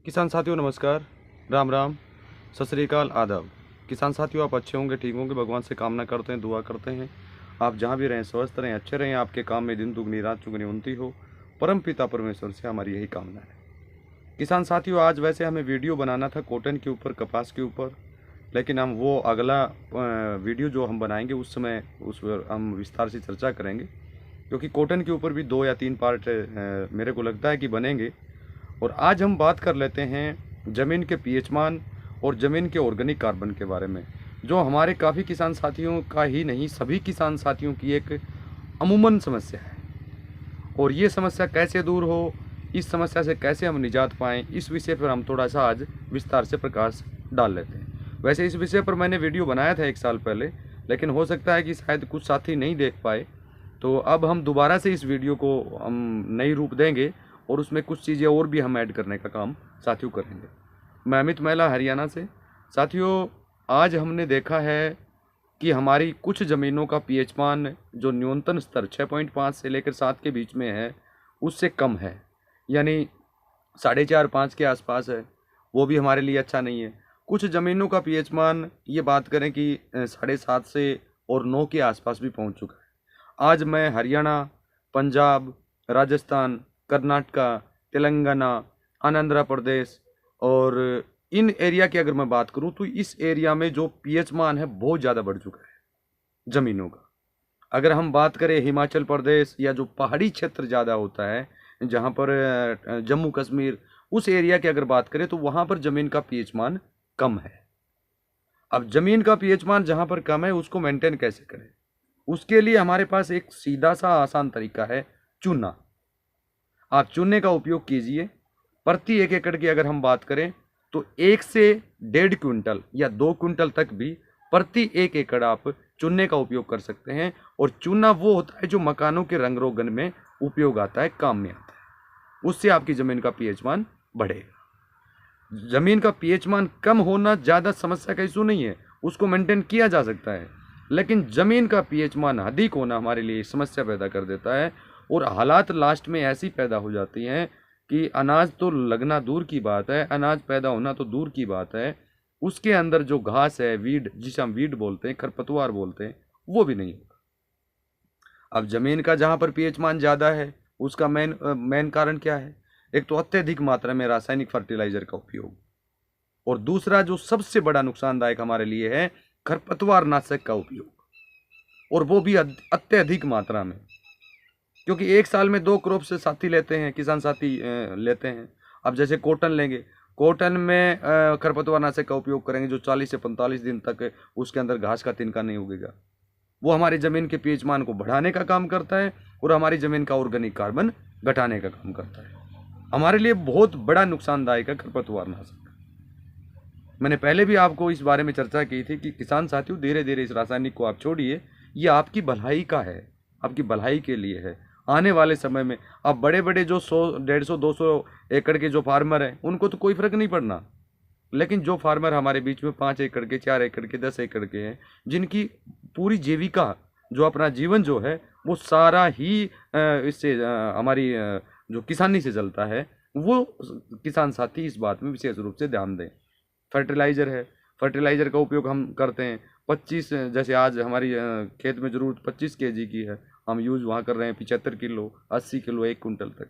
किसान साथियों नमस्कार, राम राम, सत श्री अकाल, आदाब। किसान साथियों आप अच्छे होंगे, ठीक होंगे, भगवान से कामना करते हैं, दुआ करते हैं। आप जहाँ भी रहें स्वस्थ रहें, अच्छे रहें, आपके काम में दिन दुगनी रात चुगनी उन्नति हो। परम पिता परमेश्वर से हमारी यही कामना है। किसान साथियों आज वैसे हमें वीडियो बनाना था कॉटन के ऊपर, कपास के ऊपर, लेकिन हम वो अगला वीडियो जो हम बनाएंगे उस समय उस पर हम विस्तार से चर्चा करेंगे, क्योंकि कॉटन के ऊपर भी 2 या 3 पार्ट मेरे को लगता है कि बनेंगे। और आज हम बात कर लेते हैं ज़मीन के पीएच मान और ज़मीन के ऑर्गेनिक कार्बन के बारे में, जो हमारे काफ़ी किसान साथियों का ही नहीं सभी किसान साथियों की एक अमूमन समस्या है। और ये समस्या कैसे दूर हो, इस समस्या से कैसे हम निजात पाएँ, इस विषय पर हम थोड़ा सा आज विस्तार से प्रकाश डाल लेते हैं। वैसे इस विषय पर मैंने वीडियो बनाया था 1 साल पहले, लेकिन हो सकता है कि शायद कुछ साथी नहीं देख पाए, तो अब हम दोबारा से इस वीडियो को हम नई रूप देंगे और उसमें कुछ चीज़ें और भी हम ऐड करने का काम साथियों करेंगे। मैं अमित महिला हरियाणा से। साथियों आज हमने देखा है कि हमारी कुछ ज़मीनों का पीएच मान जो न्यूनतम स्तर 6.5 से लेकर 7 के बीच में है उससे कम है, यानी 4.5-5 के आसपास है। वो भी हमारे लिए अच्छा नहीं है। कुछ ज़मीनों का पीएच मान ये बात करें कि 7.5 से और 9 के आसपास भी पहुंच चुका है। आज मैं हरियाणा, पंजाब, राजस्थान, कर्नाटका, तेलंगाना, आंध्र प्रदेश और इन एरिया की अगर मैं बात करूं तो इस एरिया में जो पीएच मान है बहुत ज़्यादा बढ़ चुका है ज़मीनों का। अगर हम बात करें हिमाचल प्रदेश या जो पहाड़ी क्षेत्र ज़्यादा होता है, जहां पर जम्मू कश्मीर, उस एरिया की अगर बात करें तो वहां पर ज़मीन का पीएच मान कम है। अब ज़मीन का पीएच मान जहां पर कम है उसको मेंटेन कैसे करें, उसके लिए हमारे पास एक सीधा सा आसान तरीका है, चूना। आप चूने का उपयोग कीजिए। प्रति 1 एकड़ की अगर हम बात करें तो 1 से 1.5 क्विंटल या 2 क्विंटल तक भी प्रति 1 एकड़ आप चूने का उपयोग कर सकते हैं। और चूना वो होता है जो मकानों के रंग रोगन में उपयोग आता है, काम में आता है। उससे आपकी ज़मीन का पीएच मान बढ़ेगा। ज़मीन का पीएच मान कम होना ज़्यादा समस्या का इशू नहीं है, उसको मेंटेन किया जा सकता है, लेकिन ज़मीन का पीएच मान अधिक होना हमारे लिए समस्या पैदा कर देता है। और हालात लास्ट में ऐसी पैदा हो जाती हैं कि अनाज तो लगना दूर की बात है, अनाज पैदा होना तो दूर की बात है, उसके अंदर जो घास है, वीड, जिसे हम वीड बोलते हैं, खरपतवार बोलते हैं, वो भी नहीं होगा। अब ज़मीन का जहाँ पर पीएच मान ज़्यादा है उसका मेन कारण क्या है? एक तो अत्यधिक मात्रा में रासायनिक फर्टिलाइजर का उपयोग, और दूसरा जो सबसे बड़ा नुकसानदायक हमारे लिए है, खरपतवार नाशक का उपयोग, और वो भी अत्यधिक मात्रा में। क्योंकि 1 साल में 2 क्रॉप से साथी लेते हैं, किसान साथी लेते हैं। अब जैसे कॉटन लेंगे, कॉटन में खरपतवार नाशक का उपयोग करेंगे जो 40 से 45 दिन तक उसके अंदर घास का तिनका नहीं उगेगा। वो हमारी ज़मीन के पीएच मान को बढ़ाने का काम करता है और हमारी ज़मीन का ऑर्गेनिक कार्बन घटाने का काम करता है। हमारे लिए बहुत बड़ा नुकसानदायक है खरपतवार नाशक। मैंने पहले भी आपको इस बारे में चर्चा की थी कि किसान साथियों धीरे धीरे इस रासायनिक को आप छोड़िए, ये आपकी भलाई का है, आपकी भलाई के लिए है। आने वाले समय में अब बड़े बड़े जो 100, 150, 200 एकड़ के जो फार्मर हैं उनको तो कोई फर्क नहीं पड़ना, लेकिन जो फार्मर हमारे बीच में 5 एकड़ के, 4 एकड़ के, 10 एकड़ के हैं, जिनकी पूरी जीविका, जो अपना जीवन जो है वो सारा ही इससे हमारी जो किसानी से चलता है, वो किसान साथी इस बात में विशेष रूप से ध्यान दें। फर्टिलाइज़र है, फर्टिलाइज़र का उपयोग हम करते हैं 25, जैसे आज हमारी खेत में ज़रूरत 25 केजी की है, हम यूज़ वहाँ कर रहे हैं 75 किलो, 80 किलो, 1 कुंटल तक।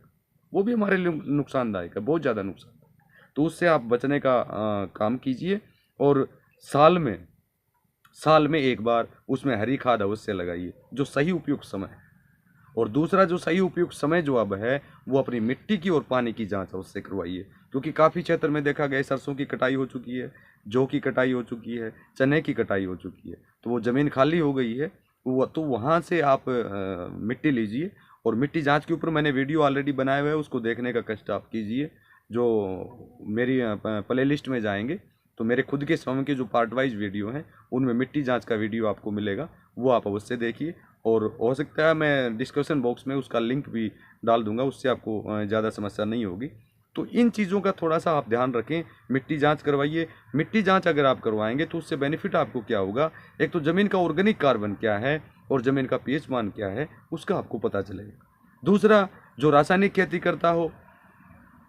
वो भी हमारे लिए नुकसानदायक है, बहुत ज़्यादा नुकसान। तो उससे आप बचने का काम कीजिए। और साल में 1 बार उसमें हरी खाद अवश्य लगाइए, जो सही उपयुक्त समय है। और दूसरा जो सही उपयुक्त समय जो अब है वो अपनी मिट्टी की और पानी की जांच अवश्य करवाइए, क्योंकि काफ़ी क्षेत्र में देखा गया सरसों की कटाई हो चुकी है, जौ की कटाई हो चुकी है, चने की कटाई हो चुकी है, तो वो ज़मीन खाली हो गई है। वो तो वहाँ से आप मिट्टी लीजिए। और मिट्टी जांच के ऊपर मैंने वीडियो ऑलरेडी बनाया हुआ है, उसको देखने का कष्ट आप कीजिए। जो मेरी प्ले लिस्ट में जाएंगे तो मेरे खुद के स्वयं के जो पार्ट वाइज वीडियो हैं उनमें मिट्टी जांच का वीडियो आपको मिलेगा, वो आप अवश्य देखिए। और हो सकता है मैं डिस्क्रिप्शन बॉक्स में उसका लिंक भी डाल दूंगा, उससे आपको ज़्यादा समस्या नहीं होगी। तो इन चीज़ों का थोड़ा सा आप ध्यान रखें, मिट्टी जांच करवाइए। मिट्टी जांच अगर आप करवाएंगे तो उससे बेनिफिट आपको क्या होगा, एक तो ज़मीन का ऑर्गेनिक कार्बन क्या है और ज़मीन का पीएच मान क्या है उसका आपको पता चलेगा। दूसरा, जो रासायनिक खेती करता हो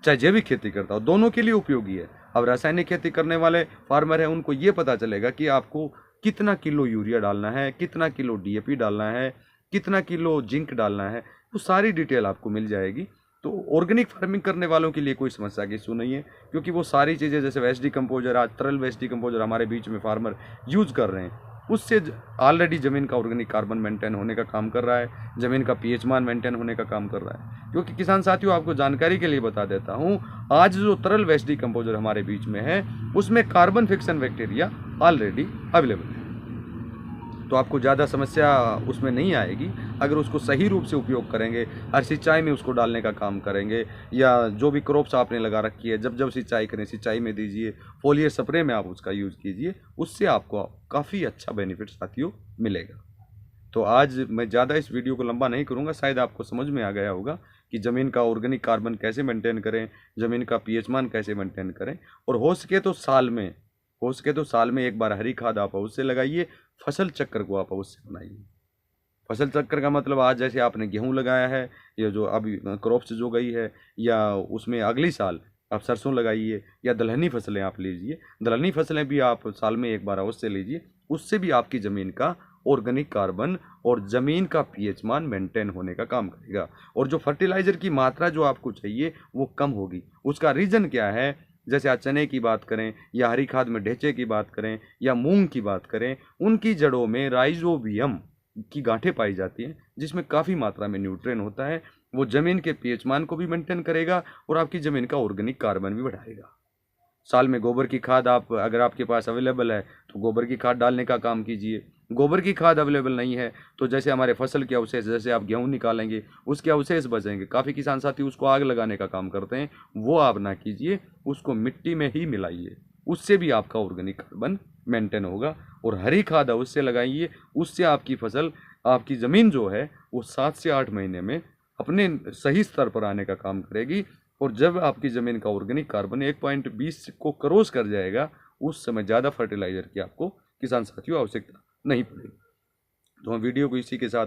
चाहे जैविक खेती करता हो, दोनों के लिए उपयोगी है। अब रासायनिक खेती करने वाले फार्मर हैं, उनको ये पता चलेगा कि आपको कितना किलो यूरिया डालना है, कितना किलो डीएपी डालना है, कितना किलो जिंक डालना है, वो सारी डिटेल आपको मिल जाएगी। तो ऑर्गेनिक फार्मिंग करने वालों के लिए कोई समस्या की इशू नहीं है, क्योंकि वो सारी चीज़ें जैसे वेस्ट डिकम्पोजर, आज तरल वेस्ट डिकम्पोजर हमारे बीच में फार्मर यूज कर रहे हैं, उससे ऑलरेडी ज़मीन का ऑर्गेनिक कार्बन मेंटेन होने का काम कर रहा है, ज़मीन का पीएच मान मेंटेन होने का काम कर रहा है। क्योंकि किसान साथियों, आपको जानकारी के लिए बता देता हूँ, आज जो तरल वेस्ट डिकम्पोजर हमारे बीच में है, उसमें carbon fiction bacteria already available है। तो आपको ज़्यादा समस्या उसमें नहीं आएगी अगर उसको सही रूप से उपयोग करेंगे। हर सिंचाई में उसको डालने का काम करेंगे, या जो भी क्रॉप्स आपने लगा रखी है, जब जब सिंचाई करें सिंचाई में दीजिए, फोलियर स्प्रे में आप उसका यूज़ कीजिए, उससे आपको काफ़ी अच्छा बेनिफिट साथियों मिलेगा। तो आज मैं ज़्यादा इस वीडियो को लंबा नहीं करूँगा, शायद आपको समझ में आ गया होगा कि ज़मीन का ऑर्गेनिक कार्बन कैसे मेंटेन करें, ज़मीन का पीएच मान कैसे मेंटेन करें, और हो सके तो साल में एक बार हरी खाद आप उससे लगाइए, फसल चक्र को आप उससे बनाइए। फसल चक्र का मतलब, आज जैसे आपने गेहूं लगाया है, या जो अभी क्रॉप्स जो गई है, या उसमें अगली साल आप सरसों लगाइए, या दलहनी फसलें आप लीजिए। दलहनी फसलें भी आप साल में एक बार अवश्य लीजिए, उससे भी आपकी ज़मीन का ऑर्गेनिक कार्बन और ज़मीन का पीएच मान मेंटेन होने का काम करेगा। और जो फर्टिलाइज़र की मात्रा जो आपको चाहिए वो कम होगी। उसका रीज़न क्या है, जैसे आज चने की बात करें, या हरी खाद में ढेंचे की बात करें, या मूंग की बात करें, उनकी जड़ों में राइजोबियम की गांठें पाई जाती हैं, जिसमें काफ़ी मात्रा में न्यूट्रिएंट होता है। वो ज़मीन के पीएच मान को भी मेंटेन करेगा और आपकी ज़मीन का ऑर्गेनिक कार्बन भी बढ़ाएगा। साल में गोबर की खाद आप, अगर आपके पास अवेलेबल है तो गोबर की खाद डालने का काम कीजिए। गोबर की खाद अवेलेबल नहीं है तो जैसे हमारे फसल के अवशेष, जैसे आप गेहूं निकालेंगे उसके अवशेष बचेंगे, काफ़ी किसान साथी उसको आग लगाने का काम करते हैं, वो आप ना कीजिए, उसको मिट्टी में ही मिलाइए, उससे भी आपका ऑर्गेनिक कार्बन मेंटेन होगा। और हरी खाद अवश्य लगाइए, उससे आपकी फसल, आपकी ज़मीन जो है वो 7 से 8 महीने में अपने सही स्तर पर आने का काम करेगी। और जब आपकी ज़मीन का ऑर्गेनिक कार्बन 1.20 को क्रॉस कर जाएगा, उस समय ज़्यादा फर्टिलाइज़र की आपको किसान साथियों आवश्यकता नहीं पड़ेगी। तो मैं वीडियो को इसी के साथ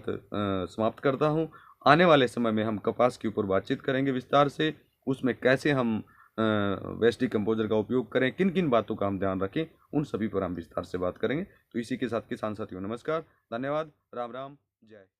समाप्त करता हूँ। आने वाले समय में हम कपास के ऊपर बातचीत करेंगे विस्तार से, उसमें कैसे हम वेस्ट डिकम्पोजर का उपयोग करें, किन किन बातों का हम ध्यान रखें, उन सभी पर हम विस्तार से बात करेंगे। तो इसी के साथ किसान साथियों नमस्कार, धन्यवाद, राम राम, जय।